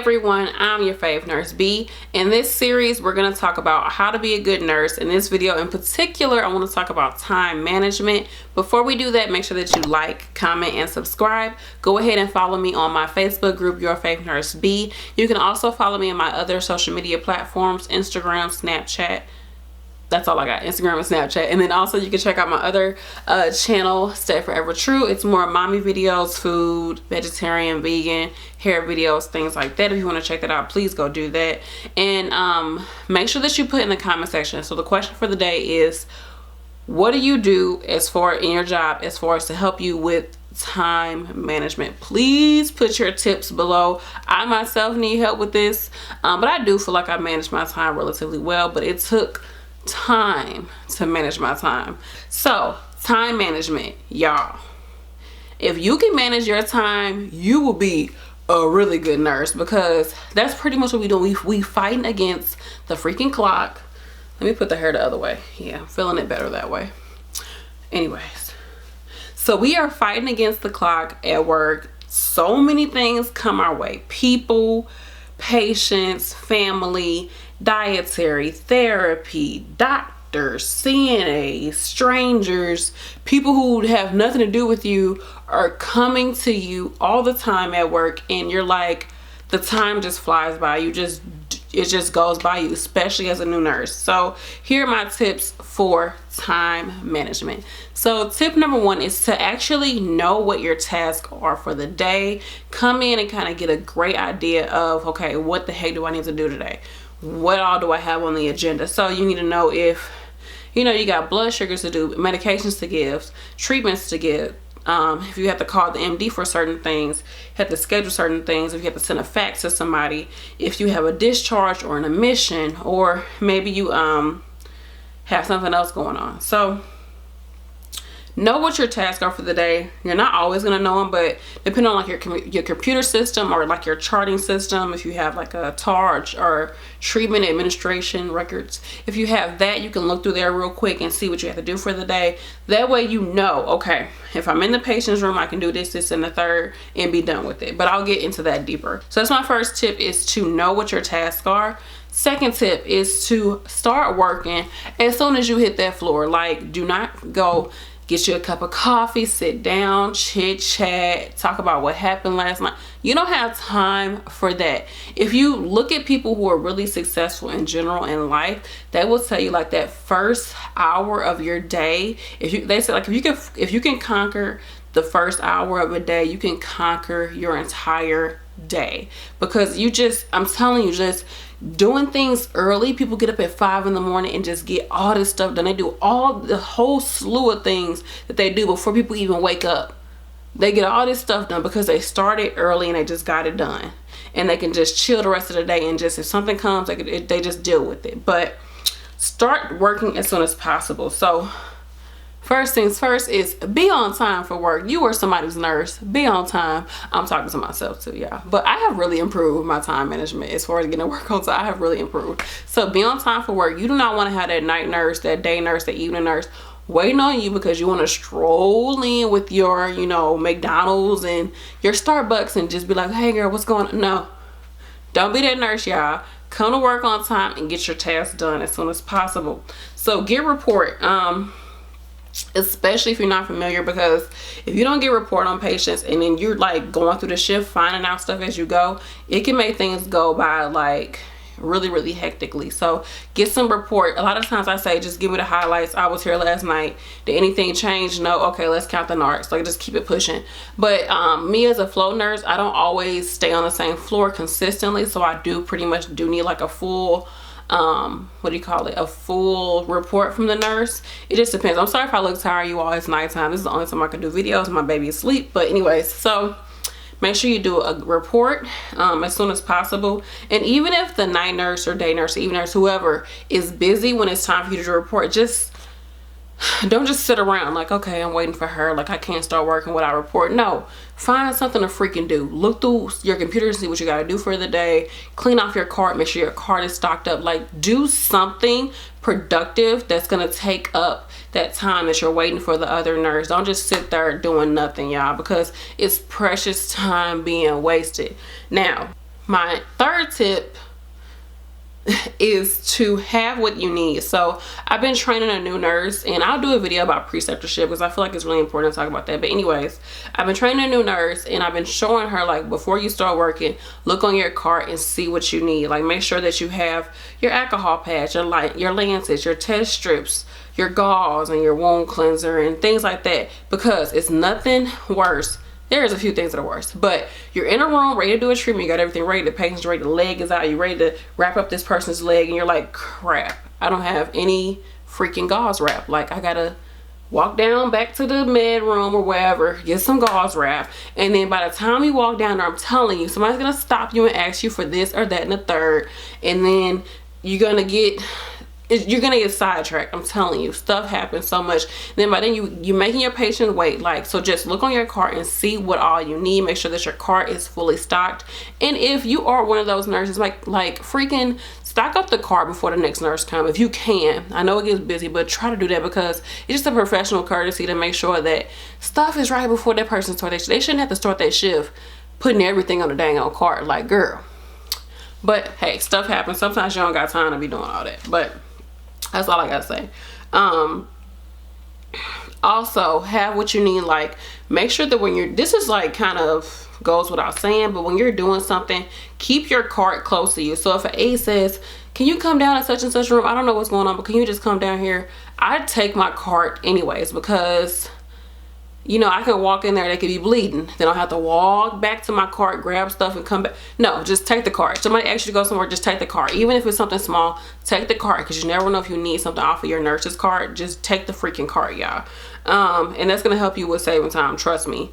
everyone, I'm your fave nurse B. In this series, we're going to talk about how to be a good nurse. In this video in particular, I want to talk about time management. Before we do that, make sure that you like, comment, and subscribe. Go ahead and follow me on my Facebook group, YourFavNurseB. You can also follow me on my other social media platforms, Instagram, Snapchat. That's all I got, Instagram and Snapchat. And then also you can check out my other channel, Stay Forever True. It's more mommy videos, food, vegetarian, vegan, hair videos, things like that. If you want to check that out, please go do that. And make sure that you put in the comment section. So the question for the day is, what do you do as far in your job as far as to help you with time management? Please put your tips below. I myself need help with this, but I do feel like I manage my time relatively well, but it took time to manage my time. So time management, y'all, if you can manage your time, you will be a really good nurse, because that's pretty much what we do. We fighting against the freaking clock. Let me put the hair the other way. Yeah, I'm feeling it better that way. Anyways, so we are fighting against the clock at work. So many things come our way: people, patients, family, dietary, therapy, doctors, CNAs, strangers, people who have nothing to do with you are coming to you all the time at work, and you're like, the time just flies by. It just goes by you, especially as a new nurse. So here are my tips for time management. So tip number one is to actually know what your tasks are for the day. Come in and kind of get a great idea of, okay, what the heck do I need to do today? What all do I have on the agenda? So you need to know if, you got blood sugars to do, medications to give, treatments to give. If you have to call the MD for certain things, you have to schedule certain things, if you have to send a fax to somebody, if you have a discharge or an admission, or maybe you have something else going on. So know what your tasks are for the day. You're not always going to know them, but depending on like your computer system or like your charting system, if you have like a charge or treatment administration records, if you have that, you can look through there real quick and see what you have to do for the day. That way you know, okay, if I'm in the patient's room, I can do this, this, and the third, and be done with it. But I'll get into that deeper. So that's my first tip, is to know what your tasks are. Second tip is to start working as soon as you hit that floor. Like, do not go get you a cup of coffee, sit down, chit chat, talk about what happened last night. You don't have time for that. If you look at people who are really successful in general in life, they will tell you like that first hour of your day, they say like if you can conquer the first hour of a day, you can conquer your entire day. Because I'm telling you, just doing things early, people get up at 5 in the morning and just get all this stuff done. They do the whole slew of things that they do before people even wake up. They get all this stuff done because they started early and they just got it done, and they can just chill the rest of the day, and just if something comes, they just deal with it. But start working as soon as possible. So first things first is be on time for work. You are somebody's nurse. Be on time. I'm talking to myself too, yeah. But I have really improved my time management as far as getting to work on time. I have really improved. So be on time for work. You do not want to have that night nurse, that day nurse, that evening nurse waiting on you because you want to stroll in with your, McDonald's and your Starbucks and just be like, hey girl, what's going on? No, don't be that nurse, y'all. Come to work on time and get your tasks done as soon as possible. So get report. Especially if you're not familiar, because if you don't get report on patients and then you're like going through the shift finding out stuff as you go, it can make things go by like really hectically. So get some report. A lot of times I say, just give me the highlights. I was here last night. Did anything change? No. Okay, let's count the narcs. Like, just keep it pushing. But me as a flow nurse, I don't always stay on the same floor consistently, so I do pretty much need like a full a full report from the nurse. It just depends. I'm sorry if I look tired, you all. It's nighttime. This is the only time I can do videos. My baby is asleep. But anyways, so make sure you do a report as soon as possible. And even if the night nurse or day nurse or evening nurse, whoever is busy when it's time for you to report, just don't just sit around like, okay, I'm waiting for her, like I can't start working without report. No, find something to freaking do. Look through your computer and see what you got to do for the day. Clean off your cart. Make sure your cart is stocked up. Like, do something productive that's going to take up that time that you're waiting for the other nurse. Don't just sit there doing nothing, y'all, because it's precious time being wasted. Now, My third tip is to have what you need. So I've been training a new nurse, and I'll do a video about preceptorship because I feel like it's really important to talk about that. But anyways, I've been training a new nurse, and I've been showing her, like, before you start working, look on your cart and see what you need. Like, make sure that you have your alcohol patch, your lancets, your test strips, your gauze, and your wound cleanser and things like that, because it's nothing worse. There's a few things that are worse, but you're in a room ready to do a treatment, you got everything ready, the patient's ready, the leg is out, you're ready to wrap up this person's leg, and you're like, crap, I don't have any freaking gauze wrap. Like, I gotta walk down back to the med room or wherever, get some gauze wrap, and then by the time you walk down there, I'm telling you, somebody's gonna stop you and ask you for this or that and the third, and then you're gonna get sidetracked. I'm telling you, stuff happens so much. Then by then you're making your patient wait. Like, so just look on your cart and see what all you need. Make sure that your cart is fully stocked. And if you are one of those nurses, like freaking stock up the cart before the next nurse comes if you can. I know it gets busy, but try to do that, because it's just a professional courtesy to make sure that stuff is right before that person starts. They shouldn't have to start that shift putting everything on the dang old cart. Like, girl. But hey, stuff happens. Sometimes you don't got time to be doing all that. But that's all I gotta say. Also, have what you need. Like, make sure that when you're, this is like kind of goes without saying, but when you're doing something, keep your cart close to you. So if an aide says, can you come down to such and such room? I don't know what's going on, but can you just come down here? I take my cart anyways, because you know, I can walk in there, they could be bleeding. Then I'll have to walk back to my cart, grab stuff, and come back. No, just take the cart. Somebody asks you to go somewhere, just take the cart. Even if it's something small, take the cart, because you never know if you need something off of your nurse's cart. Just take the freaking cart, y'all. And that's going to help you with saving time, trust me.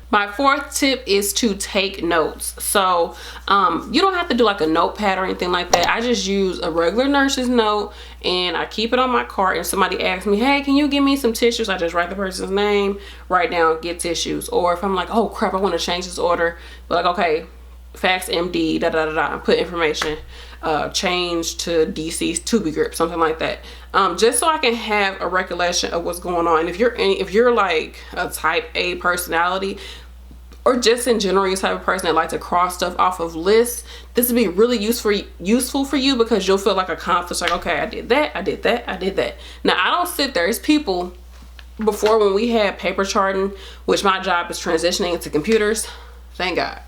My fourth tip is to take notes. So you don't have to do like a notepad or anything like that. I just use a regular nurse's note, and I keep it on my cart. And somebody asks me, hey, can you give me some tissues? I just write the person's name, write down, get tissues. Or if I'm like, oh crap, I want to change this order, but like, okay, fax MD, da da da da, put information, change to DC's tubie grip, something like that. Just so I can have a recollection of what's going on. And if you're like a type A personality, or just in general, you're the type of person that likes to cross stuff off of lists, this would be really useful for you, because you'll feel like accomplished. Like, okay, I did that, I did that, I did that. Now, I don't sit there. There's people, before when we had paper charting, which my job is transitioning into computers, thank God.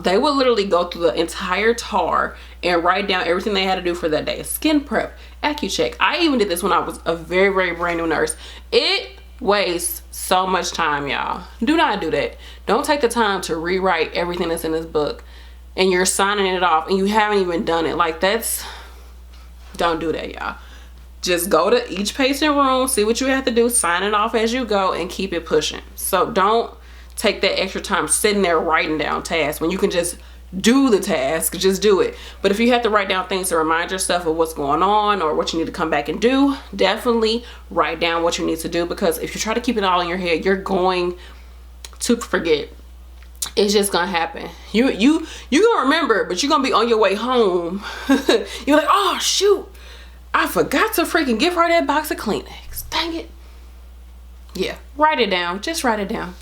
They would literally go through the entire TAR and write down everything they had to do for that day. Skin prep, AccuCheck. I even did this when I was a very, very brand new nurse. It wastes so much time, y'all. Do not do that. Don't take the time to rewrite everything that's in this book and you're signing it off and you haven't even done it. Like, don't do that, y'all. Just go to each patient room, see what you have to do, sign it off as you go, and keep it pushing. So don't take that extra time sitting there writing down tasks when you can just do the task. Just do it. But if you have to write down things to remind yourself of what's going on or what you need to come back and do, definitely write down what you need to do, because if you try to keep it all in your head, you're going to forget. It's just gonna happen. You gonna remember, but you're gonna be on your way home. You're like, oh shoot, I forgot to freaking give her that box of Kleenex. Dang it. Yeah, write it down. Just write it down.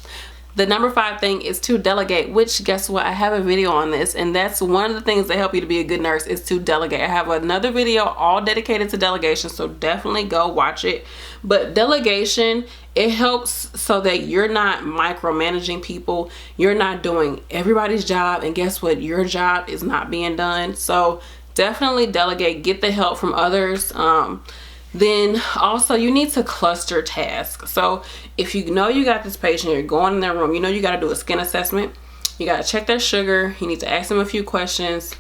The number 5 thing is to delegate, which, guess what? I have a video on this, and that's one of the things that help you to be a good nurse, is to delegate. I have another video all dedicated to delegation, so definitely go watch it. But delegation, it helps so that you're not micromanaging people. You're not doing everybody's job, and guess what? Your job is not being done. So definitely delegate. Get the help from others. Then also, you need to cluster tasks. So if you know you got this patient, you're going in their room, you know you got to do a skin assessment, you got to check their sugar, you need to ask them a few questions,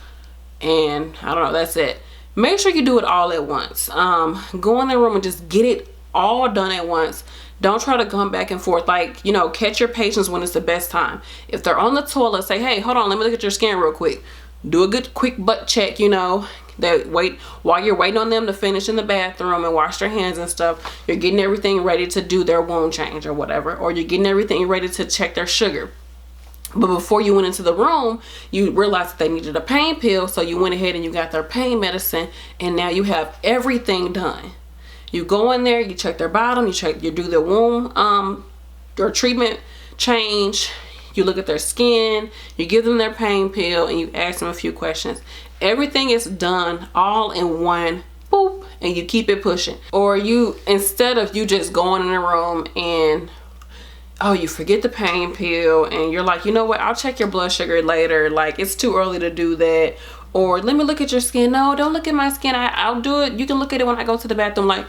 and I don't know, that's it. Make sure you do it all at once. Go in their room and just get it all done at once. Don't try to come back and forth. Like, you know, catch your patients when it's the best time. If they're on the toilet, say, hey, hold on, let me look at your skin real quick. Do a good quick butt check, you know. That wait, while you're waiting on them to finish in the bathroom and wash their hands and stuff, you're getting everything ready to do their wound change or whatever, or you're getting everything ready to check their sugar. But before you went into the room, you realized that they needed a pain pill, so you went ahead and you got their pain medicine, and now you have everything done. You go in there, you check their bottom, you do their wound or treatment change, you look at their skin, you give them their pain pill, and you ask them a few questions. Everything is done all in one boop, and you keep it pushing. Or you, instead of you just going in the room and you forget the pain pill and you're like, you know what, I'll check your blood sugar later, like it's too early to do that. Or let me look at your skin. No, don't look at my skin. I'll do it. You can look at it when I go to the bathroom. Like,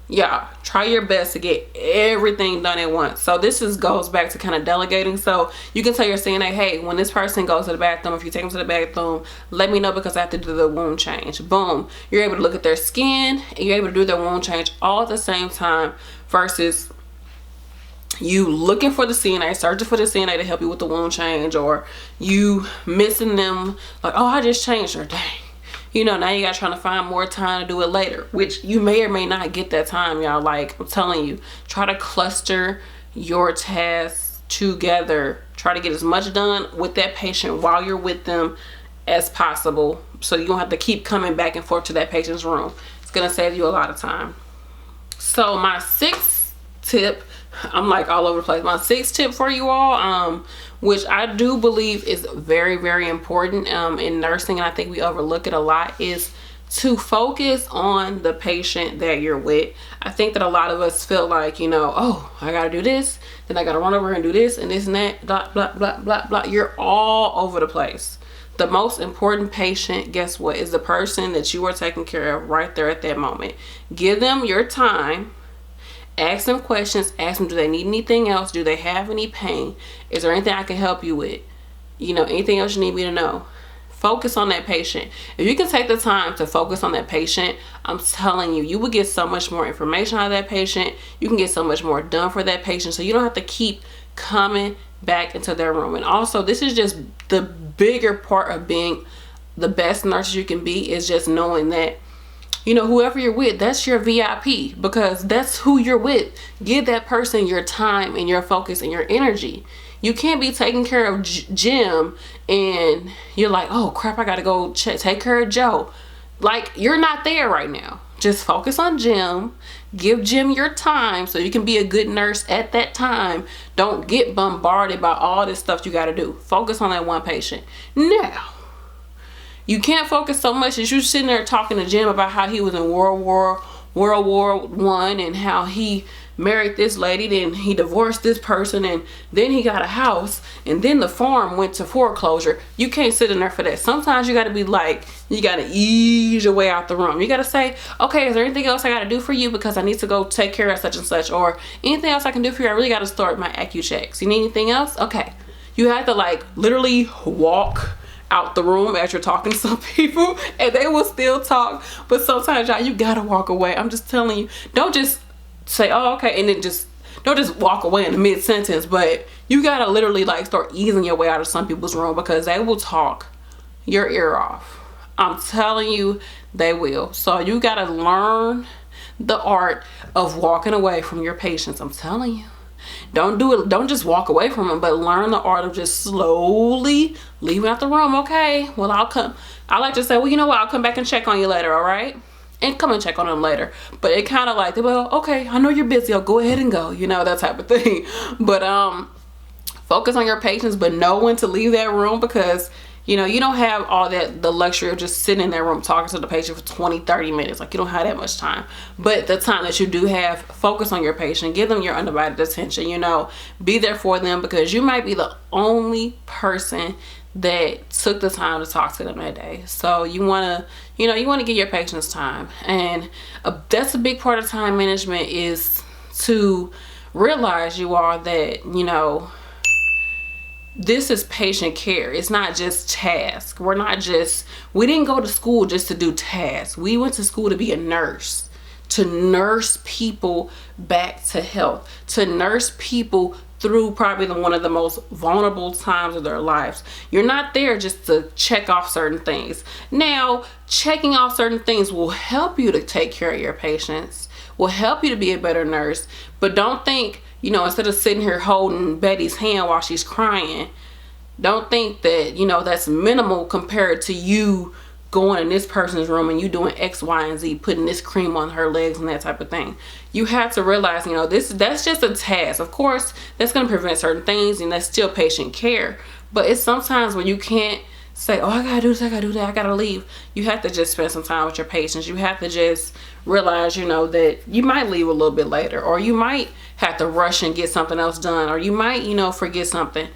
yeah, try your best to get everything done at once. So this goes back to kind of delegating. So you can tell your CNA, hey, when this person goes to the bathroom, if you take them to the bathroom, let me know because I have to do the wound change. Boom. You're able to look at their skin and you're able to do their wound change all at the same time versus you looking for the CNA, searching for the CNA to help you with the wound change, or you missing them like, oh, I just changed her. Dang. You know, now you got trying to find more time to do it later, which you may or may not get that time, y'all. Like, I'm telling you, try to cluster your tasks together. Try to get as much done with that patient while you're with them as possible, so you don't have to keep coming back and forth to that patient's room. It's gonna save you a lot of time. So my sixth tip, I'm like all over the place. My sixth tip for you all, which I do believe is very, very important in nursing, and I think we overlook it a lot, is to focus on the patient that you're with. I think that a lot of us feel like, you know, oh, I gotta do this, then I gotta run over and do this and this and that, blah, blah, blah, blah, blah. You're all over the place. The most important patient, guess what, is the person that you are taking care of right there at that moment. Give them your time. Ask them questions. Ask them, do they need anything else? Do they have any pain? Is there anything I can help you with? You know, anything else you need me to know? Focus on that patient. If you can take the time to focus on that patient, I'm telling you, you will get so much more information out of that patient. You can get so much more done for that patient, so you don't have to keep coming back into their room. And also, this is just the bigger part of being the best nurse you can be, is just knowing that, you know, whoever you're with, that's your VIP, because that's who you're with. Give that person your time and your focus and your energy. You can't be taking care of Jim and you're like, oh crap, I gotta go take care of Joe. Like, you're not there right now. Just focus on Jim. Give Jim your time so you can be a good nurse at that time. Don't get bombarded by all this stuff you gotta do. Focus on that one patient. Now, you can't focus so much as you sitting there talking to Jim about how he was in World War I and how he married this lady, then he divorced this person, and then he got a house, and then the farm went to foreclosure. You can't sit in there for that. Sometimes you got to be like, you got to ease your way out the room. You got to say, okay, is there anything else I got to do for you because I need to go take care of such and such, or anything else I can do for you? I really got to start my AccuChecks. You need anything else? Okay. You have to like literally walk out the room as you're talking to some people, and they will still talk, but sometimes y'all, you gotta walk away. I'm just telling you, don't just say, oh okay, and then don't just walk away in the mid-sentence, but you gotta literally like start easing your way out of some people's room, because they will talk your ear off. I'm telling you, they will. So you gotta learn the art of walking away from your patients. I'm telling you, don't do it. Don't just walk away from them, but learn the art of just slowly leaving out the room. Okay, well, I'll come. I like to say, well, you know what, I'll come back and check on you later, all right? And come and check on them later. But it kind of like, well, okay, I know you're busy, I'll go ahead and go, you know, that type of thing. But focus on your patients, but know when to leave that room, because you know, you don't have all that, the luxury of just sitting in that room talking to the patient for 20-30 minutes. Like, you don't have that much time. But the time that you do have, focus on your patient. Give them your undivided attention, you know. Be there for them, because you might be the only person that took the time to talk to them that day. So you want to, you know, you want to give your patients time. And that's a big part of time management, is to realize, you all, that, you know, this is patient care. It's not just task. We didn't go to school just to do tasks. We went to school to be a nurse, to nurse people back to health, to nurse people through probably one of the most vulnerable times of their lives. You're not there just to check off certain things. Now, checking off certain things will help you to take care of your patients, will help you to be a better nurse, but don't think, you know, instead of sitting here holding Betty's hand while she's crying, don't think that, you know, that's minimal compared to you going in this person's room and you doing X, Y, and Z, putting this cream on her legs and that type of thing. You have to realize, you know, that's just a task. Of course, that's going to prevent certain things, and that's still patient care. But it's sometimes when you can't say, oh, I gotta do this, I gotta do that, I gotta leave. You have to just spend some time with your patients. You have to just realize, you know, that you might leave a little bit later, or you might have to rush and get something else done, or you might, you know, forget something.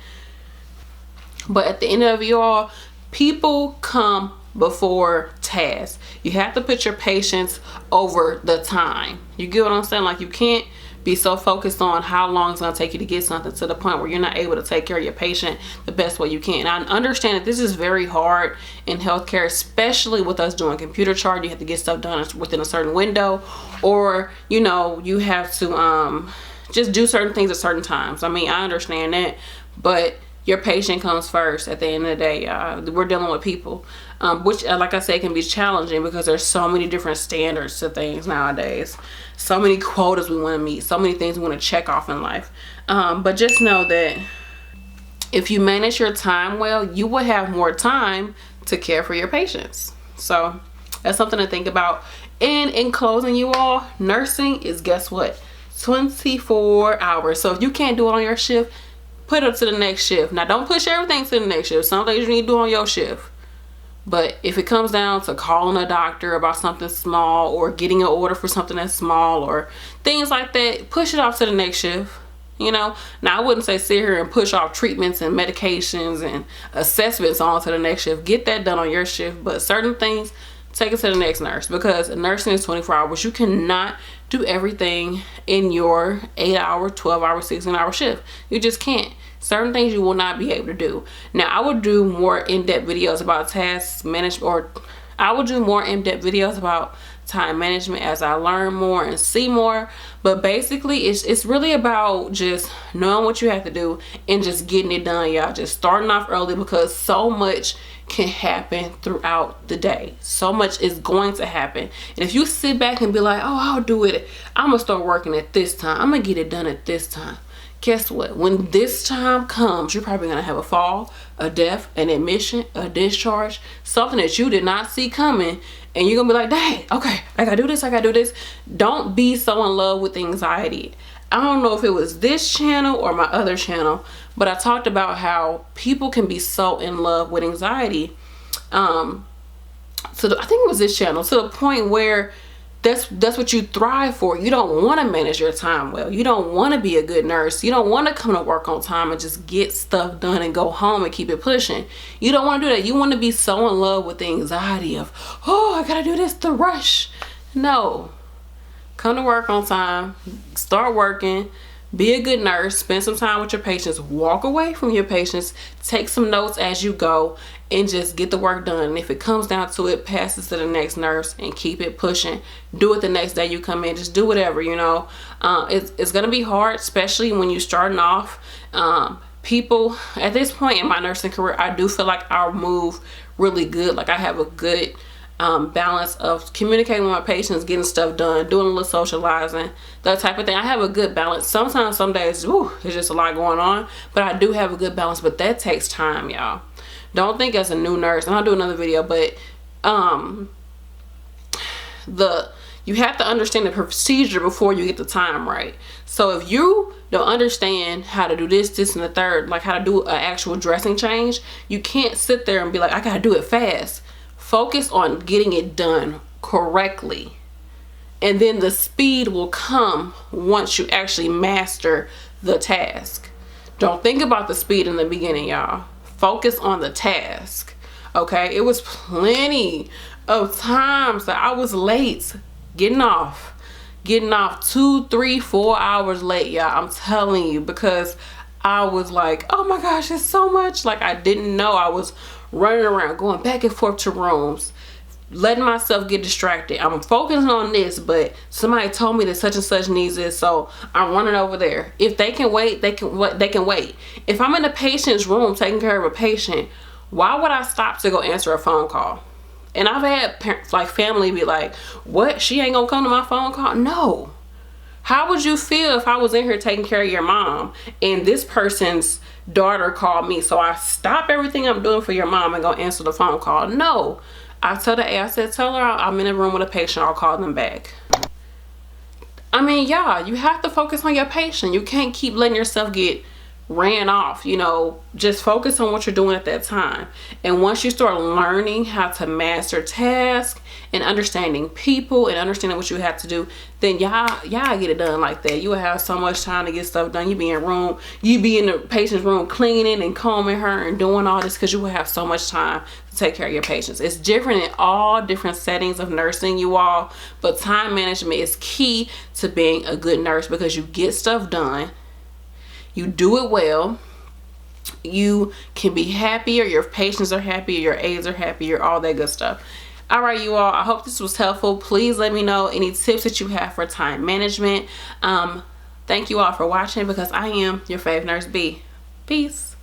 But at the end of it all, people come before tasks. You have to put your patients over the time. You get what I'm saying? Like, you can't be so focused on how long it's going to take you to get something to the point where you're not able to take care of your patient the best way you can. And I understand that this is very hard in healthcare, especially with us doing computer chart. You have to get stuff done within a certain window, or, you know, you have to just do certain things at certain times. I mean, I understand that, but your patient comes first at the end of the day. We're dealing with people, which, like I said, can be challenging because there's so many different standards to things nowadays. So many quotas we want to meet, so many things we want to check off in life. But just know that if you manage your time well, you will have more time to care for your patients. So that's something to think about. And in closing, you all, nursing is, guess what? 24 hours. So if you can't do it on your shift, put it up to the next shift. Now, don't push everything to the next shift. Some things you need to do on your shift. But if it comes down to calling a doctor about something small, or getting an order for something that's small, or things like that, push it off to the next shift. You know, now I wouldn't say sit here and push off treatments and medications and assessments on to the next shift. Get that done on your shift. But certain things, take it to the next nurse, because nursing is 24 hours. You cannot do everything in your 8-hour, 12-hour, 16-hour shift. You just can't. Certain things you will not be able to do. Now, I would do more in-depth videos about task management, or I will do more in-depth videos about time management as I learn more and see more. But basically, it's really about just knowing what you have to do and just getting it done, y'all. Just starting off early, because so much can happen throughout the day. So much is going to happen. And if you sit back and be like, oh, I'll do it, I'm gonna start working at this time, I'm gonna get it done at this time, guess what? When this time comes, you're probably gonna have a fall, a death, an admission, a discharge, something that you did not see coming, and you're gonna be like, dang, okay, I gotta do this, I gotta do this. Don't be so in love with anxiety. I don't know if it was this channel or my other channel, but I talked about how people can be so in love with anxiety. I think it was this channel, to the point where that's what you thrive for. You don't want to manage your time well. You don't want to be a good nurse. You don't want to come to work on time and just get stuff done and go home and keep it pushing. You don't want to do that. You want to be so in love with the anxiety of, oh, I gotta do this, the rush. No. Come to work on time, start working, be a good nurse, spend some time with your patients, walk away from your patients, take some notes as you go, and just get the work done. And if it comes down to it, pass it to the next nurse and keep it pushing. Do it the next day you come in. Just do whatever, you know. It's going to be hard, especially when you're starting off. People, at this point in my nursing career, I do feel like I'll move really good. Like, I have a good balance of communicating with my patients, getting stuff done, doing a little socializing, that type of thing. I have a good balance. Sometimes, some days, there's just a lot going on, but I do have a good balance. But that takes time, y'all. Don't think as a new nurse, and I'll do another video, but you have to understand the procedure before you get the time right. So if you don't understand how to do this, and the third, like how to do an actual dressing change, you can't sit there and be like, I gotta do it fast. Focus on getting it done correctly, and then the speed will come once you actually master the task. Don't think about the speed in the beginning, y'all. Focus on the task. Okay, it was plenty of times that I was late getting off 2, 3, 4 hours late, y'all. I'm telling you, because I was like, oh my gosh, it's so much. Like, I didn't know. I was running around, going back and forth to rooms, letting myself get distracted. I'm focusing on this, but somebody told me that such and such needs this, so I'm running over there. If they can wait, they can wait. If I'm in the patient's room taking care of a patient, why would I stop to go answer a phone call? And I've had parents, like family, be like, what, she ain't gonna come to my phone call? No. How would you feel if I was in here taking care of your mom and this person's daughter called me, so I stop everything I'm doing for your mom and go answer the phone call? No. I tell the A, I said, tell her I'm in a room with a patient, I'll call them back. I mean, yeah, you have to focus on your patient. You can't keep letting yourself get ran off, you know. Just focus on what you're doing at that time. And once you start learning how to master tasks and understanding people and understanding what you have to do, then y'all get it done like that. You will have so much time to get stuff done. You be in the patient's room cleaning and combing her and doing all this because you will have so much time to take care of your patients. It's different in all different settings of nursing, you all, but time management is key to being a good nurse because you get stuff done. You do it well. You can be happier. Your patients are happier. Your aides are happier. All that good stuff. All right, you all. I hope this was helpful. Please let me know any tips that you have for time management. Thank you all for watching because I am your fave nurse B. Peace.